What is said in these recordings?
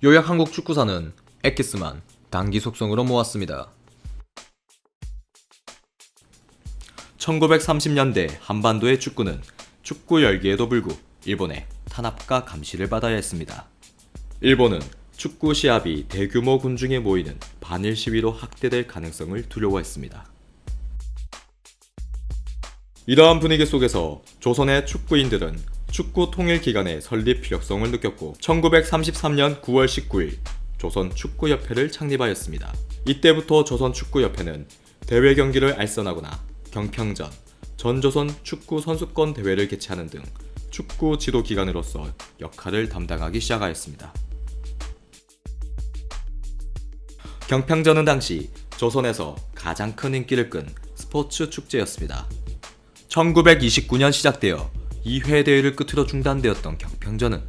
요약 한국 축구사는 엑기스만 단기 속성으로 모았습니다. 1930년대 한반도의 축구는 축구 열기에도 불구 일본의 탄압과 감시를 받아야 했습니다. 일본은 축구 시합이 대규모 군중에 모이는 반일 시위로 확대될 가능성을 두려워했습니다. 이러한 분위기 속에서 조선의 축구인들은 축구 통일 기관의 설립 필요성을 느꼈고 1933년 9월 19일 조선축구협회를 창립하였습니다. 이때부터 조선축구협회는 대회 경기를 알선하거나 경평전, 전조선 축구 선수권 대회를 개최하는 등 축구 지도 기관으로서 역할을 담당하기 시작하였습니다. 경평전은 당시 조선에서 가장 큰 인기를 끈 스포츠 축제였습니다. 1929년 시작되어 2회 대회를 끝으로 중단되었던 경평전은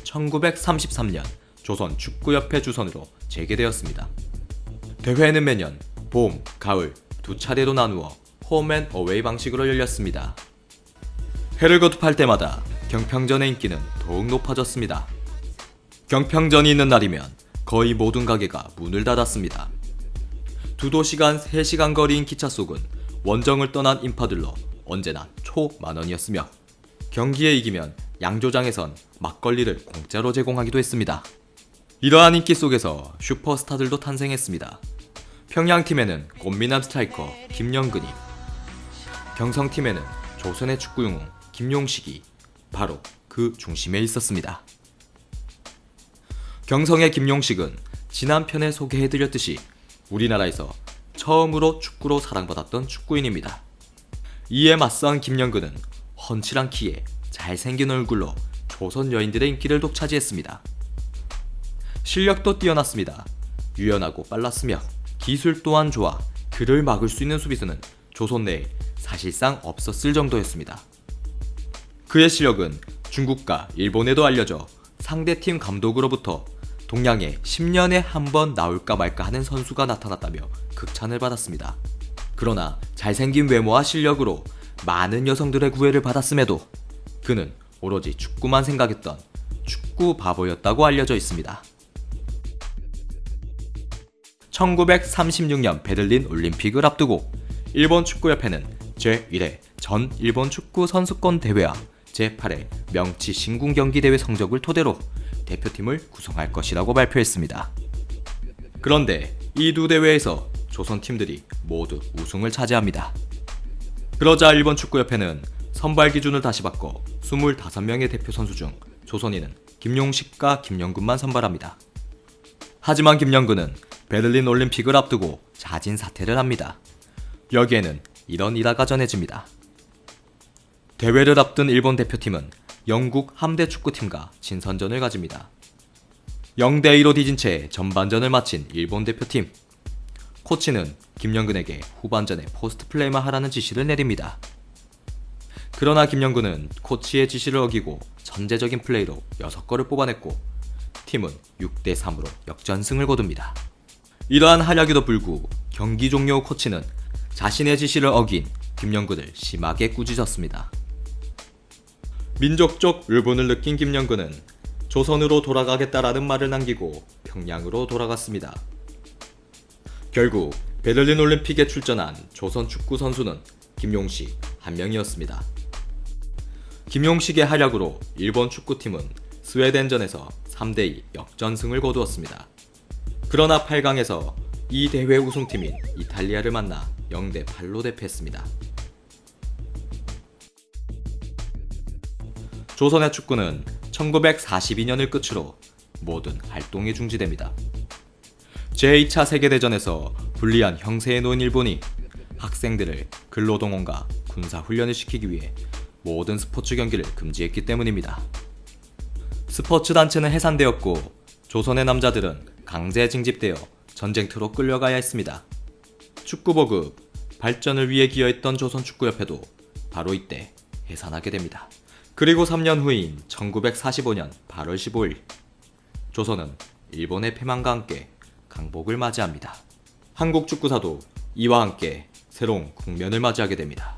1933년 조선축구협회 주선으로 재개되었습니다. 대회는 매년 봄, 가을 두 차례로 나누어 홈앤 어웨이 방식으로 열렸습니다. 해를 거듭할 때마다 경평전의 인기는 더욱 높아졌습니다. 경평전이 있는 날이면 거의 모든 가게가 문을 닫았습니다. 2도시간 3시간 거리인 기차 속은 원정을 떠난 인파들로 언제나 초만원이었으며 경기에 이기면 양조장에선 막걸리를 공짜로 제공하기도 했습니다. 이러한 인기 속에서 슈퍼스타들도 탄생했습니다. 평양팀에는 꽃미남 스트라이커 김영근이, 경성팀에는 조선의 축구 영웅 김용식이 바로 그 중심에 있었습니다. 경성의 김용식은 지난 편에 소개해드렸듯이 우리나라에서 처음으로 축구로 사랑받았던 축구인입니다. 이에 맞서한 김영근은 훤칠한 키에 잘생긴 얼굴로 조선 여인들의 인기를 독차지했습니다. 실력도 뛰어났습니다. 유연하고 빨랐으며 기술 또한 좋아 그를 막을 수 있는 수비수는 조선 내에 사실상 없었을 정도였습니다. 그의 실력은 중국과 일본에도 알려져 상대팀 감독으로부터 동양에 10년에 한 번 나올까 말까 하는 선수가 나타났다며 극찬을 받았습니다. 그러나 잘생긴 외모와 실력으로 많은 여성들의 구애를 받았음에도 그는 오로지 축구만 생각했던 축구 바보였다고 알려져 있습니다. 1936년 베를린 올림픽을 앞두고 일본 축구협회는 제1회 전 일본 축구 선수권 대회와 제8회 명치 신궁 경기 대회 성적을 토대로 대표팀을 구성할 것이라고 발표했습니다. 그런데 이 두 대회에서 조선 팀들이 모두 우승을 차지합니다. 그러자 일본 축구협회는 선발 기준을 다시 바꿔 25명의 대표 선수 중 조선인은 김용식과 김영근만 선발합니다. 하지만 김영근은 베를린 올림픽을 앞두고 자진 사퇴를 합니다. 여기에는 이런 일화가 전해집니다. 대회를 앞둔 일본 대표팀은 영국 함대 축구팀과 친선전을 가집니다. 0대2로 뒤진 채 전반전을 마친 일본 대표팀. 코치는 김영근에게 후반전에 포스트 플레이만 하라는 지시를 내립니다. 그러나 김영근은 코치의 지시를 어기고 전제적인 플레이로 6골을 뽑아냈고 팀은 6대3으로 역전승을 거둡니다. 이러한 활약에도 불구 경기 종료 후 코치는 자신의 지시를 어긴 김영근을 심하게 꾸짖었습니다. 민족적 울분을 느낀 김영근은 조선으로 돌아가겠다라는 말을 남기고 평양으로 돌아갔습니다. 결국 베를린 올림픽에 출전한 조선 축구 선수는 김용식 한 명이었습니다. 김용식의 활약으로 일본 축구팀은 스웨덴전에서 3대2 역전승을 거두었습니다. 그러나 8강에서 이 대회 우승팀인 이탈리아를 만나 0대8로 대패했습니다. 조선의 축구는 1942년을 끝으로 모든 활동이 중지됩니다. 제2차 세계대전에서 불리한 형세에 놓인 일본이 학생들을 근로동원과 군사훈련을 시키기 위해 모든 스포츠 경기를 금지했기 때문입니다. 스포츠 단체는 해산되었고 조선의 남자들은 강제 징집되어 전쟁터로 끌려가야 했습니다. 축구 보급, 발전을 위해 기여했던 조선축구협회도 바로 이때 해산하게 됩니다. 그리고 3년 후인 1945년 8월 15일 조선은 일본의 패망과 함께 강복을 맞이합니다. 한국 축구사도 이와 함께 새로운 국면을 맞이하게 됩니다.